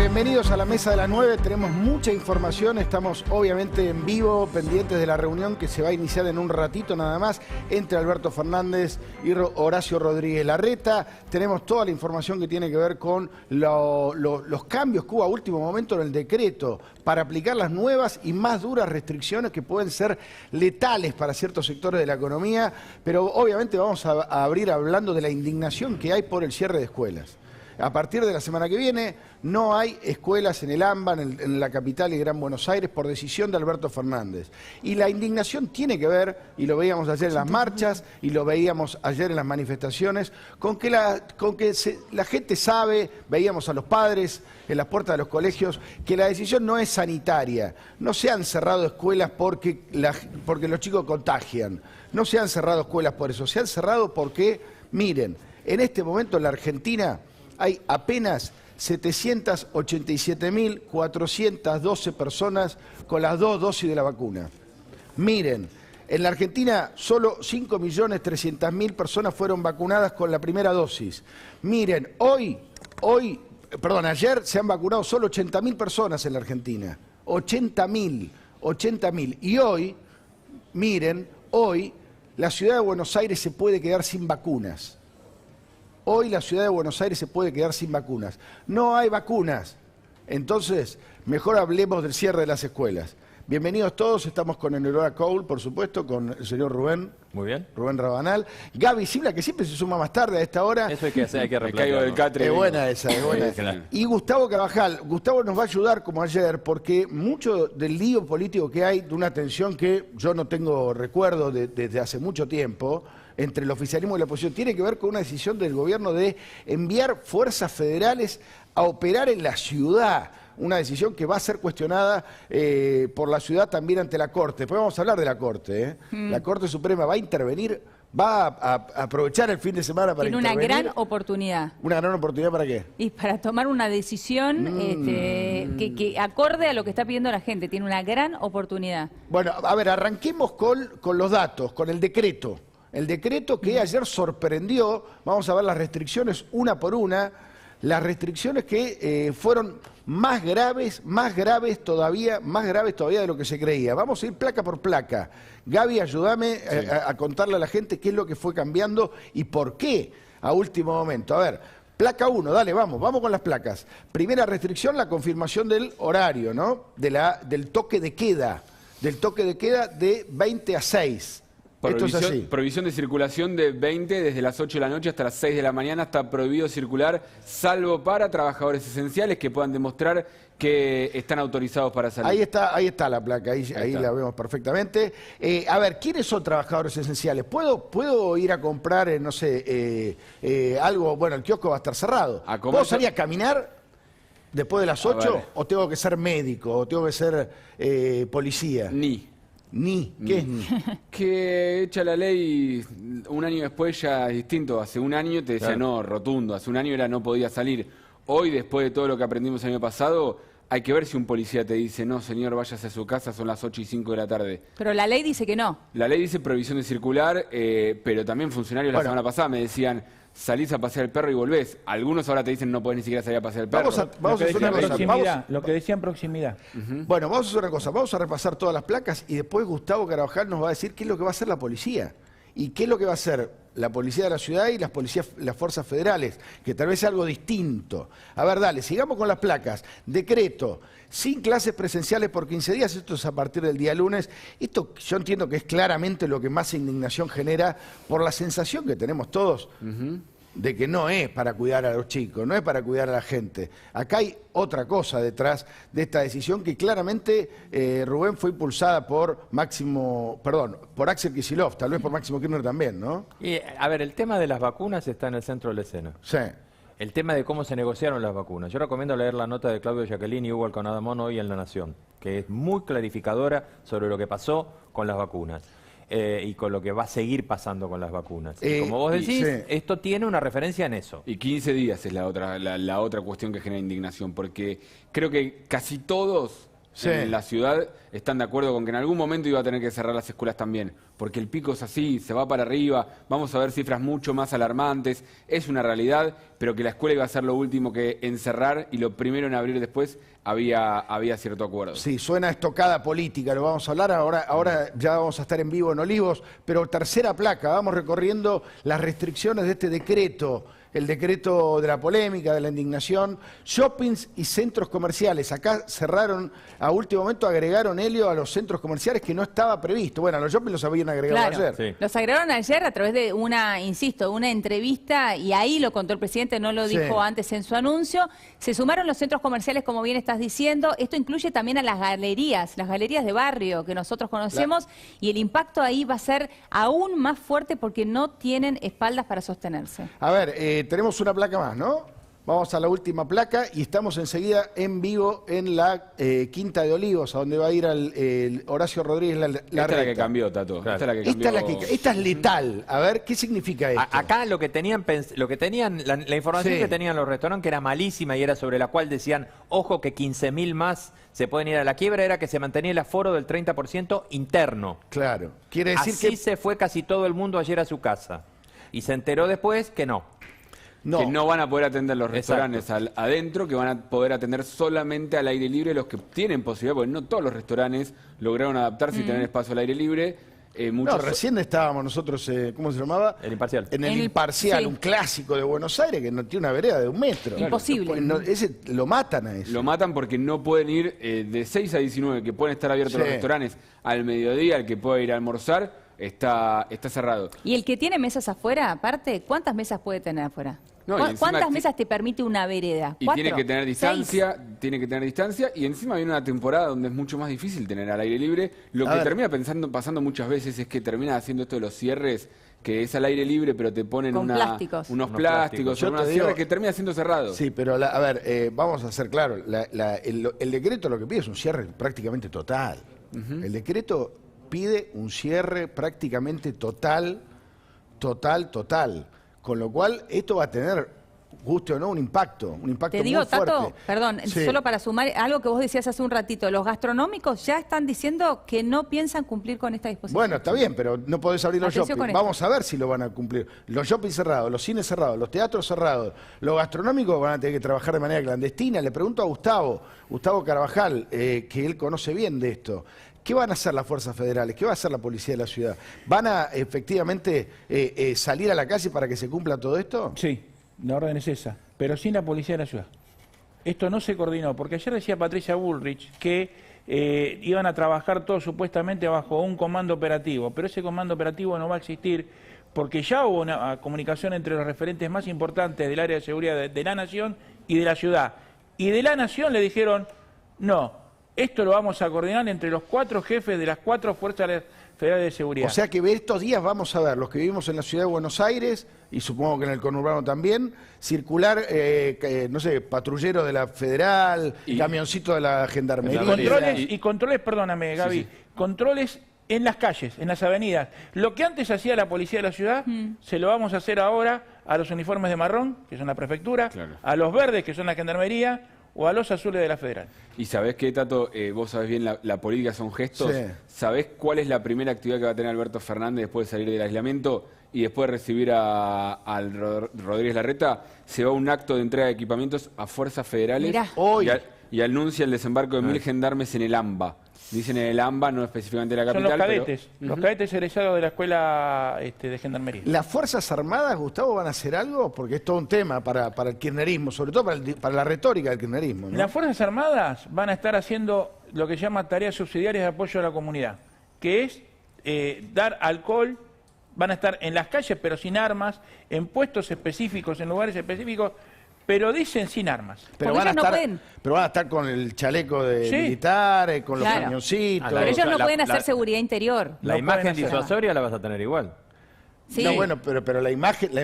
Bienvenidos a la Mesa de las 9, tenemos mucha información, estamos obviamente en vivo, pendientes de la reunión que se va a iniciar en un ratito nada más, entre Alberto Fernández y Horacio Rodríguez Larreta. Tenemos toda la información que tiene que ver con los cambios que hubo a último momento en el decreto para aplicar las nuevas y más duras restricciones que pueden ser letales para ciertos sectores de la economía, pero obviamente vamos a abrir hablando de la indignación que hay por el cierre de escuelas. A partir de la semana que viene no hay escuelas en el AMBA, en la capital y Gran Buenos Aires, por decisión de Alberto Fernández. Y la indignación tiene que ver, y lo veíamos ayer en las marchas, y lo veíamos ayer en las manifestaciones, con que la gente sabe, veíamos a los padres en las puertas de los colegios, que la decisión no es sanitaria. No se han cerrado escuelas porque los chicos contagian. No se han cerrado escuelas por eso. Se han cerrado porque, miren, en este momento en la Argentina hay apenas 787.412 personas con las 2 dosis de la vacuna. Miren, en la Argentina solo 5.300.000 personas fueron vacunadas con la primera dosis. Miren, ayer se han vacunado solo 80.000 personas en la Argentina. 80.000. Y hoy, miren, hoy la ciudad de Buenos Aires se puede quedar sin vacunas. Hoy la ciudad de Buenos Aires se puede quedar sin vacunas. No hay vacunas. Entonces, mejor hablemos del cierre de las escuelas. Bienvenidos todos, estamos con Enelora Cole, por supuesto, con el señor Rubén. Muy bien. Rubén Rabanal. Gaby Sibla, que siempre se suma más tarde a esta hora. Eso hay que replantearlo. del catre. Es buena esa, es buena. Y Gustavo Carvajal. Gustavo nos va a ayudar, como ayer, porque mucho del lío político que hay, de una tensión que yo no tengo recuerdo desde hace mucho tiempo, entre el oficialismo y la oposición, tiene que ver con una decisión del gobierno de enviar fuerzas federales a operar en la ciudad. Una decisión que va a ser cuestionada por la ciudad también ante la Corte. Después vamos a hablar de la Corte. La Corte Suprema va a intervenir, va a aprovechar el fin de semana para intervenir. Tiene una gran oportunidad. ¿Una gran oportunidad para qué? Y para tomar una decisión que acorde a lo que está pidiendo la gente. Tiene una gran oportunidad. Bueno, a ver, arranquemos con los datos, con el decreto. El decreto que ayer sorprendió, vamos a ver las restricciones una por una, las restricciones que fueron más graves todavía de lo que se creía. Vamos a ir placa por placa. Gaby, ayúdame a contarle a la gente qué es lo que fue cambiando y por qué a último momento. A ver, placa 1, dale, vamos con las placas. Primera restricción, la confirmación del horario, ¿no? Del toque de queda, de 20 a 6. Esto es así. Prohibición de circulación de 20 desde las 8 de la noche hasta las 6 de la mañana. Está prohibido circular, salvo para trabajadores esenciales que puedan demostrar que están autorizados para salir. Ahí está la placa, ahí la vemos perfectamente. A ver, ¿quiénes son trabajadores esenciales? ¿Puedo ir a comprar, no sé, algo? Bueno, el kiosco va a estar cerrado. ¿Puedo salir a caminar después de las 8? ¿O tengo que ser médico? ¿O tengo que ser policía? ¿Qué es ni? Que echa la ley un año después ya es distinto. Hace un año te decía no, rotundo. Hace un año no podía salir. Hoy, después de todo lo que aprendimos el año pasado, hay que ver si un policía te dice no, señor, váyase a su casa, son las 8 y 5 de la tarde. Pero la ley dice que no. La ley dice prohibición de circular, pero también funcionarios la semana pasada me decían salís a pasear el perro y volvés. Algunos ahora te dicen no podés ni siquiera salir a pasear el perro. Vamos a hacer una cosa. Lo que decían proximidad. Bueno, vamos a hacer una cosa. Vamos a repasar todas las placas y después Gustavo Carvajal nos va a decir qué es lo que va a hacer la policía. Y qué es lo que va a hacer la policía de la ciudad y las fuerzas federales, que tal vez sea algo distinto. A ver, dale, sigamos con las placas. Decreto, sin clases presenciales por 15 días, esto es a partir del día lunes. Esto yo entiendo que es claramente lo que más indignación genera por la sensación que tenemos todos de que no es para cuidar a los chicos, no es para cuidar a la gente. Acá hay otra cosa detrás de esta decisión que claramente, Rubén, fue impulsada por por Axel Kicillof, tal vez por Máximo Kirchner también, ¿no? Y, a ver, el tema de las vacunas está en el centro de la escena. Sí. El tema de cómo se negociaron las vacunas. Yo recomiendo leer la nota de Claudio Jacqueline y Hugo Alconadamón hoy en La Nación, que es muy clarificadora sobre lo que pasó con las vacunas. Y con lo que va a seguir pasando con las vacunas. Y como vos decís, esto tiene una referencia en eso. Y 15 días es la otra cuestión que genera indignación, porque creo que casi todos en la ciudad están de acuerdo con que en algún momento iba a tener que cerrar las escuelas también. porque el pico es así, se va para arriba, vamos a ver cifras mucho más alarmantes, es una realidad, pero que la escuela iba a ser lo último que encerrar y lo primero en abrir después había cierto acuerdo. Sí, suena estocada política, lo vamos a hablar, ahora ya vamos a estar en vivo en Olivos, pero tercera placa, vamos recorriendo las restricciones de este decreto, el decreto de la polémica, de la indignación, shoppings y centros comerciales. Acá cerraron, a último momento agregaron, Helio, a los centros comerciales que no estaba previsto. Bueno, a los shoppings los habían agregado ayer. Sí. Los agregaron ayer a través de una entrevista, y ahí lo contó el presidente, no lo dijo antes en su anuncio. Se sumaron los centros comerciales, como bien estás diciendo. Esto incluye también a las galerías de barrio que nosotros conocemos, y el impacto ahí va a ser aún más fuerte porque no tienen espaldas para sostenerse. A ver, tenemos una placa más, ¿no? Vamos a la última placa y estamos enseguida en vivo en la Quinta de Olivos, a donde va a ir el Horacio Rodríguez Larreta. Esta es la que cambió, Tato. Claro. Esta es la que cambió. Esta es letal. A ver, ¿qué significa esto? Acá lo que tenían, la información que tenían los restaurantes, que era malísima y era sobre la cual decían, ojo que 15.000 más se pueden ir a la quiebra, era que se mantenía el aforo del 30% interno. Claro. Quiere decir Así que se fue casi todo el mundo ayer a su casa. Y se enteró después que no. Que no van a poder atender los restaurantes adentro, que van a poder atender solamente al aire libre los que tienen posibilidad, porque no todos los restaurantes lograron adaptarse y tener espacio al aire libre. No, recién estábamos nosotros, ¿cómo se llamaba? El Imparcial. En el Imparcial, sí. Un clásico de Buenos Aires que no tiene una vereda de 1 metro. Imposible. Ese lo matan a eso. Lo matan porque no pueden ir de 6 a 19, que pueden estar abiertos los restaurantes al mediodía, el que puede ir a almorzar, está cerrado. ¿Y el que tiene mesas afuera, aparte, cuántas mesas puede tener afuera? No, y encima ¿Cuántas mesas te permite una vereda? Y 4, tiene que tener 6. distancia, y encima viene una temporada donde es mucho más difícil tener al aire libre. Lo que termina pasando muchas veces es que termina haciendo esto de los cierres, que es al aire libre, pero te ponen Con plásticos. unos plásticos, Yo unos te cierres digo- que termina siendo cerrado. Sí, pero a ver, vamos a ser claros. El decreto lo que pide es un cierre prácticamente total. El decreto pide un cierre prácticamente total. Con lo cual, esto va a tener, guste o no, un impacto Te digo, muy fuerte. Tato, perdón, Sí. solo para sumar algo que vos decías hace un ratito, los gastronómicos ya están diciendo que no piensan cumplir con esta disposición. Bueno, está bien, pero no podés abrir los Atención shopping. con esto. Vamos a ver si lo van a cumplir. Los shopping cerrados, los cines cerrados, los teatros cerrados, los gastronómicos van a tener que trabajar de manera clandestina. Le pregunto a Gustavo Carvajal, que él conoce bien de esto. ¿Qué van a hacer las fuerzas federales? ¿Qué va a hacer la policía de la ciudad? ¿Van a efectivamente salir a la calle para que se cumpla todo esto? Sí, la orden es esa, pero sin la policía de la ciudad. Esto no se coordinó, porque ayer decía Patricia Bullrich que iban a trabajar todos supuestamente bajo un comando operativo, pero ese comando operativo no va a existir porque ya hubo una comunicación entre los referentes más importantes del área de seguridad de la Nación y de la ciudad. Y de la Nación le dijeron, no, esto lo vamos a coordinar entre los 4 jefes de las 4 fuerzas federales de seguridad. O sea que estos días vamos a ver, los que vivimos en la ciudad de Buenos Aires, y supongo que en el conurbano también, circular, no sé, patrullero de la Federal, camioncito de la Gendarmería. Controles, perdóname, Gaby, Sí. controles en las calles, en las avenidas. Lo que antes hacía la policía de la ciudad, se lo vamos a hacer ahora a los uniformes de marrón, que son la prefectura, a los verdes, que son la Gendarmería, o a los azules de la Federal. Y sabés qué, Tato, vos sabés bien, la política son gestos. Sí. ¿Sabés cuál es la primera actividad que va a tener Alberto Fernández después de salir del aislamiento y después de recibir al Rodríguez Larreta? Se va a un acto de entrega de equipamientos a fuerzas federales. Mirá. Hoy. Y anuncia el desembarco de 1000 gendarmes en el AMBA. Dicen en el AMBA, no específicamente la Son capital. los cadetes, pero- los cadetes egresados de la escuela de Gendarmería. ¿Las Fuerzas Armadas, Gustavo, van a hacer algo? Porque es todo un tema para el kirchnerismo, sobre todo para la retórica del kirchnerismo, ¿no? Las Fuerzas Armadas van a estar haciendo lo que se llama tareas subsidiarias de apoyo a la comunidad, que es dar alcohol, van a estar en las calles pero sin armas, en puestos específicos, en lugares específicos, pero dicen sin armas. Pero Porque van, a ellos no estar, pueden. pero van a estar con el chaleco de Sí. militar, con los Claro. cañoncitos. Pero ellos no la- pueden hacer la- seguridad interior. La No imagen pueden hacer. disuasoria la vas a tener igual. Sí. No, bueno, pero la imagen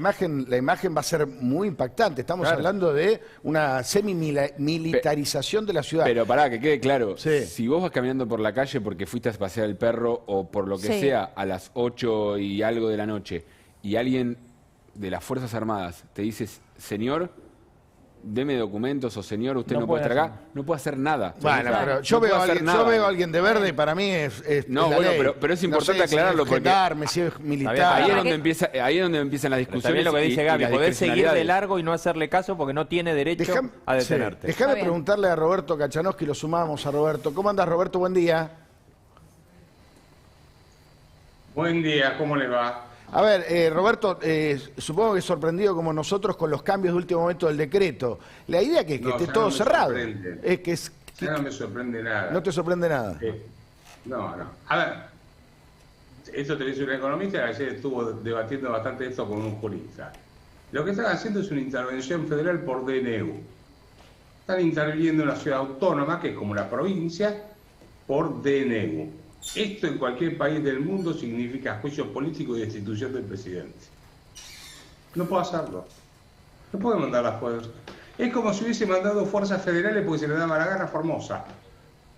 va a ser muy impactante. Estamos Claro. hablando de una semi-militarización de la ciudad. Pero pará, que quede claro, Sí. si vos vas caminando por la calle porque fuiste a pasear el perro o por lo que Sí. sea a las 8 y algo de la noche y alguien de las Fuerzas Armadas te dice, señor, deme documentos o señor, usted No no puede puede estar acá, no puede hacer nada. Bueno, O sea, pero no puede hacer nada. yo veo a alguien de verde y para mí es No, la bueno, ley. pero es importante No sé aclararlo si es porque- gendarme, si es militar. Ahí es, Para donde que- empieza, ahí es donde empiezan las Pero discusiones. también lo que dice y Gaby, las podés seguir de discrecionalidades. largo y no hacerle caso porque no tiene derecho a detenerte. Déjame Está bien. preguntarle a Roberto Kachanowski, lo sumamos a Roberto. ¿Cómo andas, Roberto? Buen día. Buen día, ¿cómo le va? A ver, Roberto, supongo que sorprendido como nosotros con los cambios de último momento del decreto. La idea que No, esté ya todo no me cerrado. sorprende. Es que Ya no me sorprende nada. no te sorprende nada. No. A ver, esto te dice un economista, ayer estuvo debatiendo bastante esto con un jurista. Lo que están haciendo es una intervención federal por DNU. Están interviniendo en una ciudad autónoma, que es como una provincia, por DNU. Esto en cualquier país del mundo significa juicio político y destitución del presidente. No puedo hacerlo. No puedo mandar las fuerzas. Es como si hubiese mandado fuerzas federales porque se le daba la gana a Formosa.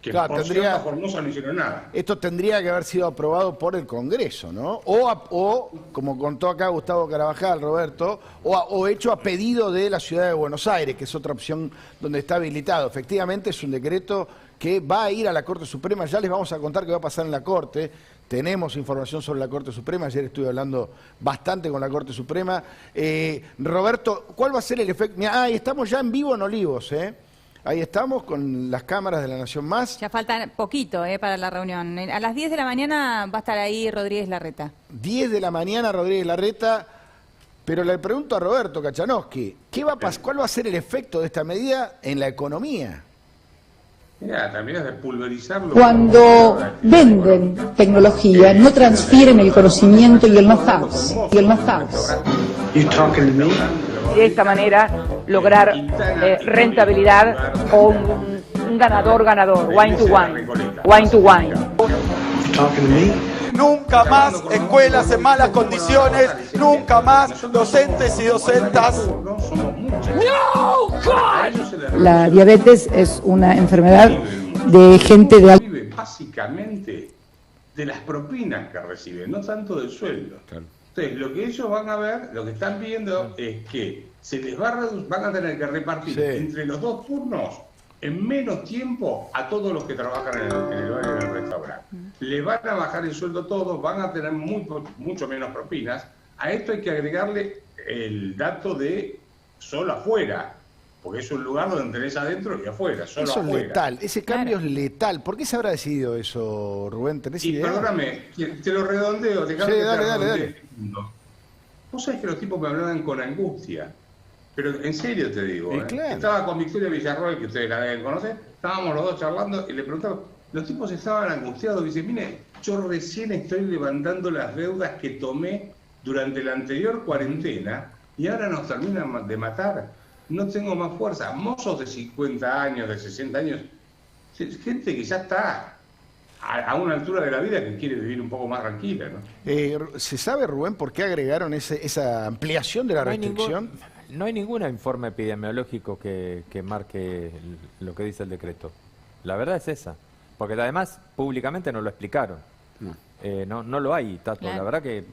Que Claro, por tendría- cierto, a Formosa no hicieron nada. Esto tendría que haber sido aprobado por el Congreso, ¿no? O como contó acá Gustavo Carabajal, Roberto, o hecho a pedido de la Ciudad de Buenos Aires, que es otra opción donde está habilitado. Efectivamente es un decreto que va a ir a la Corte Suprema. Ya les vamos a contar qué va a pasar en la Corte. Tenemos información sobre la Corte Suprema. Ayer estuve hablando bastante con la Corte Suprema. Roberto, ¿cuál va a ser el efecto? Mirá, estamos ya en vivo en Olivos, ¿eh? Ahí estamos con las cámaras de La Nación Más. Ya falta poquito para la reunión. A las 10 de la mañana va a estar ahí Rodríguez Larreta. 10 de la mañana, Rodríguez Larreta. Pero le pregunto a Roberto Kachanowski, ¿cuál va a ser el efecto de esta medida en la economía? Mira, también es de pulverizarlo. Cuando venden tecnología, no transfieren el conocimiento y el know-how. Y de esta manera lograr rentabilidad o un ganador-ganador, wine to wine, wine to wine. Nunca más escuelas en malas condiciones, nunca más docentes y docentas. La diabetes es una enfermedad de gente de alto. Vive básicamente de las propinas que reciben, no tanto del sueldo. Claro. Entonces, lo que ellos van a ver, lo que están viendo es que se les van a tener que repartir entre los dos turnos en menos tiempo a todos los que trabajan en el bar y en el restaurante. Le van a bajar el sueldo a todos, van a tener mucho menos propinas. A esto hay que agregarle el dato de solo afuera, porque es un lugar donde tenés adentro y afuera, solo Eso es afuera. letal, ese cambio es letal. ¿Por qué se habrá decidido eso, Rubén? ¿Tenés Y idea? perdóname, te lo redondeo, Sí, dale. Vos sabés que los tipos me hablaban con angustia, pero en serio te digo, Y claro. Estaba con Victoria Villarroel, que ustedes la deben conocer, estábamos los dos charlando y le preguntaba, los tipos estaban angustiados, dicen, mire, yo recién estoy levantando las deudas que tomé durante la anterior cuarentena y ahora nos terminan de matar, no tengo más fuerza, mozos de 50 años, de 60 años, gente que ya está a una altura de la vida que quiere vivir un poco más tranquila, ¿no? ¿Se sabe, Rubén, por qué agregaron esa ampliación de la restricción? No hay ningún informe epidemiológico que marque lo que dice el decreto. La verdad es esa. Porque además públicamente no lo explicaron. No lo hay, Tato. Claro. La verdad que,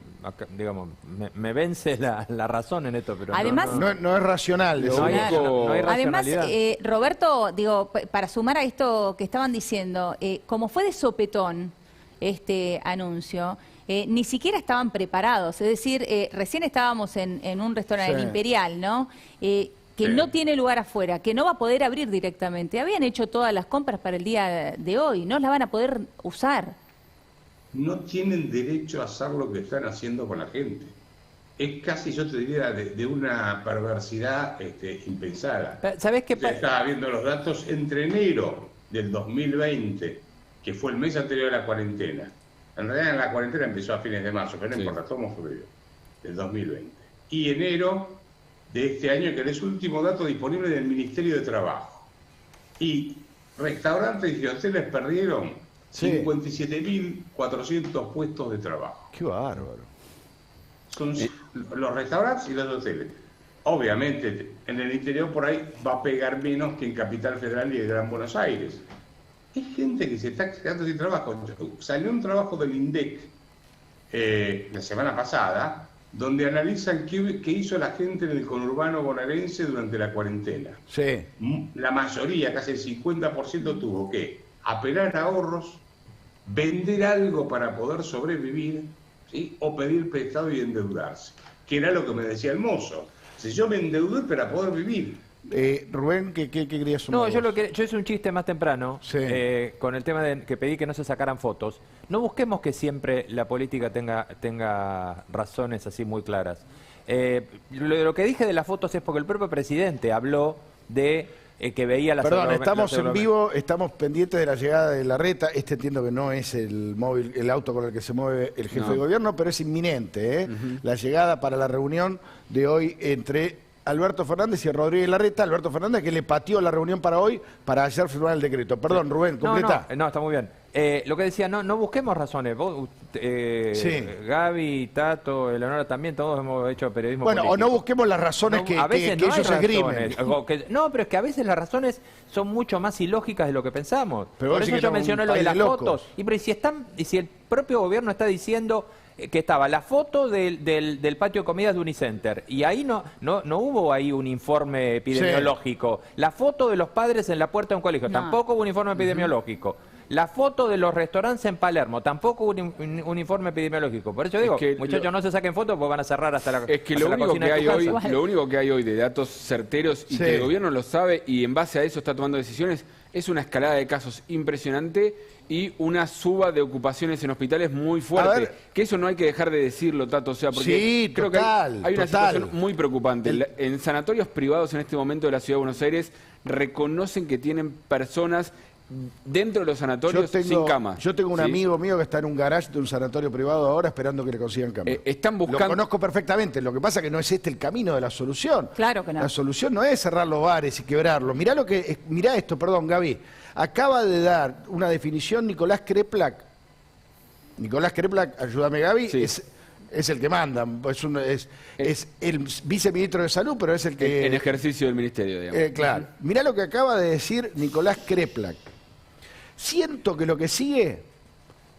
digamos, me vence la razón en esto. Pero Además, No es racional. Lo eso. único- no hay Además, racionalidad. Roberto, digo, para sumar a esto que estaban diciendo, como fue de sopetón este anuncio, ni siquiera estaban preparados. Es decir, recién estábamos en un restaurante, Sí. el Imperial, ¿no? Que no tiene lugar afuera, que no va a poder abrir directamente. Habían hecho todas las compras para el día de hoy, no las van a poder usar. No tienen derecho a hacer lo que están haciendo con la gente. Es casi, yo te diría, de una perversidad impensada. ¿Sabés qué Yo pasa? estaba viendo los datos entre enero del 2020, que fue el mes anterior a la cuarentena. En realidad la cuarentena empezó a fines de marzo, pero no importa, todo febrero del 2020. Y enero de este año, que es el último dato disponible del Ministerio de Trabajo. Y restaurantes y hoteles perdieron 57.400 puestos de trabajo. Qué bárbaro. Son los restaurantes y los hoteles. Obviamente, en el interior por ahí va a pegar menos que en Capital Federal y el Gran Buenos Aires. Hay gente que se está quedando sin trabajo. Salió un trabajo del INDEC la semana pasada donde analizan qué hizo la gente en el conurbano bonaerense durante la cuarentena. Sí. La mayoría, casi el 50%, tuvo que apelar a ahorros, vender algo para poder sobrevivir, ¿sí? O pedir prestado y endeudarse, que era lo que me decía el mozo. Si yo me endeudé para poder vivir. Rubén, ¿qué querías sumar? No, yo hice un chiste más temprano, sí, con el tema de que pedí que no se sacaran fotos. No busquemos que siempre la política tenga razones así muy claras. Lo que dije de las fotos es porque el propio presidente habló de que veía las... Perdón, estamos en vivo, estamos pendientes de la llegada de Larreta. Entiendo que no es el auto con el que se mueve el jefe de gobierno, pero es inminente, la llegada para la reunión de hoy entre Alberto Fernández y Rodríguez Larreta. Alberto Fernández, que le pateó la reunión para hoy, para ayer firmar el decreto. Perdón, Rubén, completa. No, está muy bien. Lo que decía, no busquemos razones. Vos, Gaby, Tato, Eleonora también, todos hemos hecho periodismo político. O no busquemos las razones que ellos esgrimen. No, pero es que a veces las razones son mucho más ilógicas de lo que pensamos. Pero por eso yo mencioné lo de las fotos. Y si el propio gobierno está diciendo que estaba la foto del patio de comidas de Unicenter, y ahí no hubo ahí un informe epidemiológico. Sí. La foto de los padres en la puerta de un colegio, tampoco hubo un informe epidemiológico. La foto de los restaurantes en Palermo, tampoco hubo un informe epidemiológico. Por eso digo, muchachos, no se saquen fotos porque van a cerrar hasta la Es que lo único que hay hoy de datos certeros y que el gobierno lo sabe y en base a eso está tomando decisiones, es una escalada de casos impresionante y una suba de ocupaciones en hospitales muy fuerte. Que eso no hay que dejar de decirlo, Tato, porque creo que hay una situación muy preocupante. En sanatorios privados en este momento de la Ciudad de Buenos Aires reconocen que tienen personas dentro de los sanatorios sin cama. Yo tengo un amigo mío que está en un garage de un sanatorio privado ahora esperando que le consigan cama. Están buscando... Lo conozco perfectamente. Lo que pasa es que no es el camino de la solución. Claro que no. La solución no es cerrar los bares y quebrarlos. Mirá esto, perdón, Gaby. Acaba de dar una definición Nicolás Kreplak. Nicolás Kreplak, ayúdame, Gaby, es el que manda. Es el viceministro de Salud, pero es el que... En ejercicio del ministerio, digamos. Claro. Mirá lo que acaba de decir Nicolás Kreplak. Siento que lo que sigue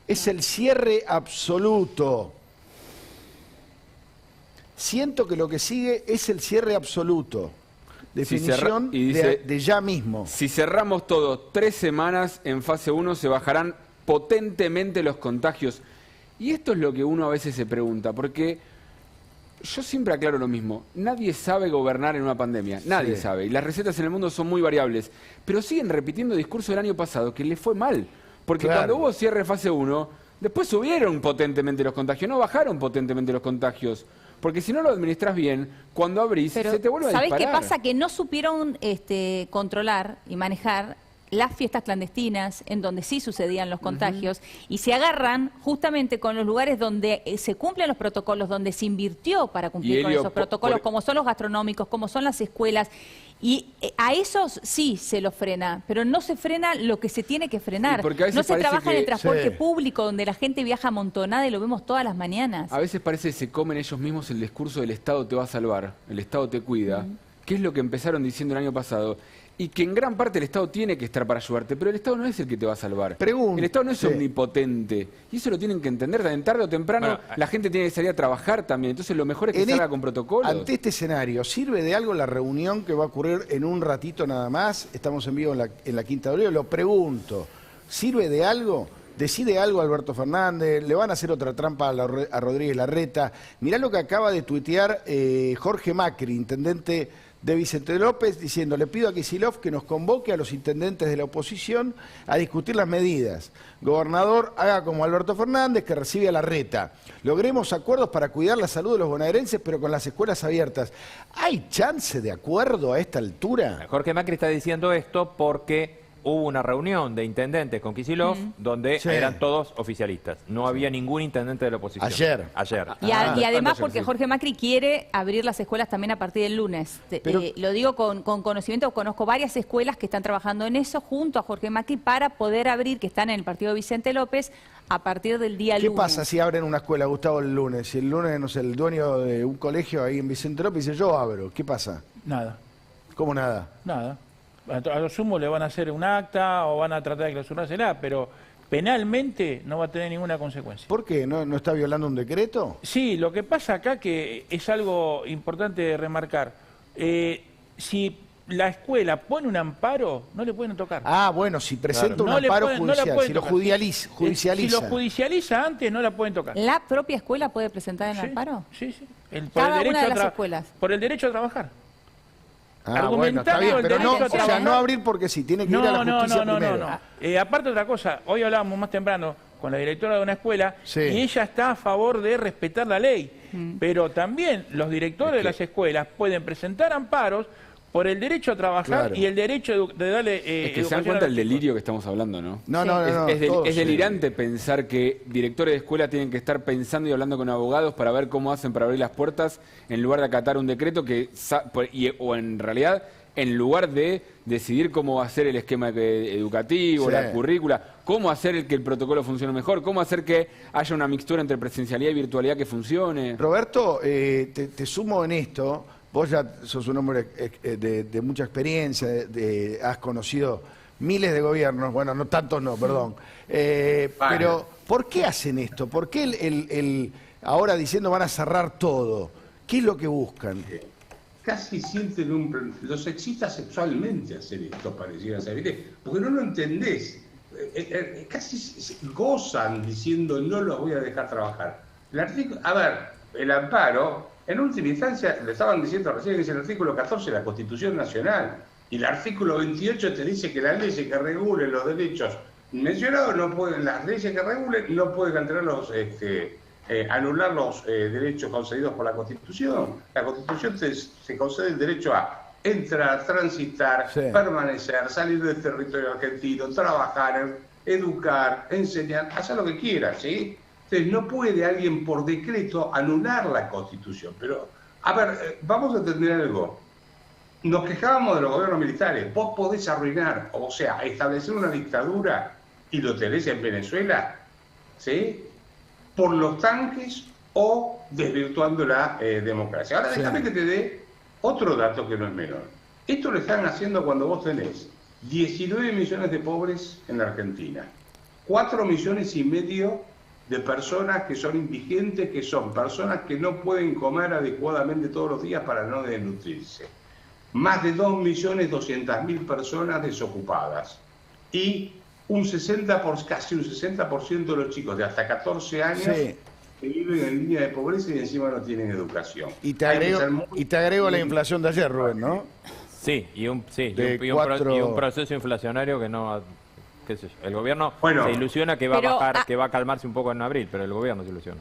es el cierre absoluto. Siento que lo que sigue es el cierre absoluto. Definición de ya mismo. Si cerramos todo 3 semanas en fase 1 se bajarán potentemente los contagios. Y esto es lo que uno a veces se pregunta, porque yo siempre aclaro lo mismo. Nadie sabe gobernar en una pandemia, nadie sabe. Y las recetas en el mundo son muy variables. Pero siguen repitiendo el discurso del año pasado, que le fue mal. Porque cuando hubo cierre fase 1, después subieron potentemente los contagios, no bajaron potentemente los contagios. Porque si no lo administras bien, cuando abrís, se te vuelve a disparar. ¿Sabés qué pasa? Que no supieron controlar y manejar las fiestas clandestinas, en donde sí sucedían los contagios, y se agarran justamente con los lugares donde se cumplen los protocolos, donde se invirtió para cumplir con esos protocolos, como son los gastronómicos, como son las escuelas, y a esos sí se los frena, pero no se frena lo que se tiene que frenar. No se trabaja en el transporte público, donde la gente viaja amontonada y lo vemos todas las mañanas. A veces parece que se comen ellos mismos el discurso del Estado te va a salvar, el Estado te cuida, que es lo que empezaron diciendo el año pasado. Y que en gran parte el Estado tiene que estar para ayudarte, pero el Estado no es el que te va a salvar. El Estado no es omnipotente. Y eso lo tienen que entender. Tarde o temprano la gente tiene que salir a trabajar también. Entonces lo mejor es que salga con protocolos. Ante este escenario, ¿sirve de algo la reunión que va a ocurrir en un ratito nada más? Estamos en vivo en la Quinta de Olivos. Lo pregunto, ¿sirve de algo? ¿Decide algo Alberto Fernández? ¿Le van a hacer otra trampa a Rodríguez Larreta? Mirá lo que acaba de tuitear Jorge Macri, intendente de Vicente López, diciendo: le pido a Kicillof que nos convoque a los intendentes de la oposición a discutir las medidas. Gobernador, haga como Alberto Fernández, que recibe a Larreta. Logremos acuerdos para cuidar la salud de los bonaerenses, pero con las escuelas abiertas. ¿Hay chance de acuerdo a esta altura? Jorge Macri está diciendo esto porque hubo una reunión de intendentes con Kicillof donde eran todos oficialistas. No había ningún intendente de la oposición. Ayer. Y además porque Jorge Macri quiere abrir las escuelas también a partir del lunes. Lo digo con conocimiento, conozco varias escuelas que están trabajando en eso junto a Jorge Macri para poder abrir, que están en el partido de Vicente López, a partir del día lunes. ¿Qué pasa si abren una escuela, Gustavo, el lunes? Si el lunes, no sé, el dueño de un colegio ahí en Vicente López dice: yo abro. ¿Qué pasa? Nada. ¿Cómo nada? Nada. A lo sumo le van a hacer un acta o van a tratar de clausurársela, pero penalmente no va a tener ninguna consecuencia. ¿Por qué? ¿No está violando un decreto? Sí, lo que pasa acá que es algo importante de remarcar. Si la escuela pone un amparo, no le pueden tocar. Ah, bueno, si presenta un No le amparo pueden- no la judicial, pueden si lo tocar. judicializa. Si lo judicializa antes, no la pueden tocar. ¿La propia escuela puede presentar el Sí, amparo? Sí, sí. Cada una de las escuelas. Por el derecho a trabajar. Ah, bueno, está bien, argumentando el pero no, derecho a o sea, trabajar. no abrir porque sí, tiene que ir a la justicia primero. Aparte otra cosa, hoy hablábamos más temprano con la directora de una escuela Sí. y ella está a favor de respetar la ley, pero también los directores de las escuelas pueden presentar amparos por el derecho a trabajar Claro. y el derecho de darle Es que se dan educación a cuenta los el chicos. delirio que estamos hablando, ¿no? No, Es delirante pensar que directores de escuela tienen que estar pensando y hablando con abogados para ver cómo hacen para abrir las puertas en lugar de acatar un decreto o en realidad en lugar de decidir cómo va a ser el esquema educativo, Sí. la currícula, cómo hacer que el protocolo funcione mejor, cómo hacer que haya una mixtura entre presencialidad y virtualidad que funcione. Roberto, te sumo en esto. Vos ya sos un hombre de mucha experiencia, has conocido miles de gobiernos, bueno, no tantos no, perdón. Pero, ¿por qué hacen esto? ¿Por qué ahora diciendo van a cerrar todo? ¿Qué es lo que buscan? Casi sienten los excita sexualmente hacer esto, pareciera ser, ¿viste? Porque no lo entendés. Casi gozan diciendo no los voy a dejar trabajar. El amparo, en última instancia, le estaban diciendo recién que es el artículo 14 de la Constitución Nacional, y el artículo 28 te dice que las leyes que regulen los derechos mencionados no pueden, las leyes que regulen no pueden anular los derechos concedidos por la Constitución. La Constitución se concede el derecho a entrar, transitar, Sí. permanecer, salir del territorio argentino, trabajar, educar, enseñar, hacer lo que quiera, ¿sí? Entonces no puede alguien por decreto anular la Constitución. Pero, vamos a entender algo. Nos quejábamos de los gobiernos militares. Vos podés arruinar, o sea, establecer una dictadura, y lo tenés en Venezuela, ¿sí?, por los tanques o desvirtuando la democracia. Ahora déjame que te dé otro dato que no es menor. Esto lo están haciendo cuando vos tenés 19 millones de pobres en la Argentina, 4,5 millones de personas que son indigentes, que son personas que no pueden comer adecuadamente todos los días para no desnutrirse, más de 2.200.000 personas desocupadas y casi un 60% de los chicos de hasta 14 años Sí. que viven en línea de pobreza y encima no tienen educación. Y te agrego la inflación de ayer, Rubén, ¿no? Sí, y un proceso inflacionario que no, qué sé yo. El gobierno se ilusiona que va a bajar, que va a calmarse un poco en abril, pero el gobierno se ilusiona.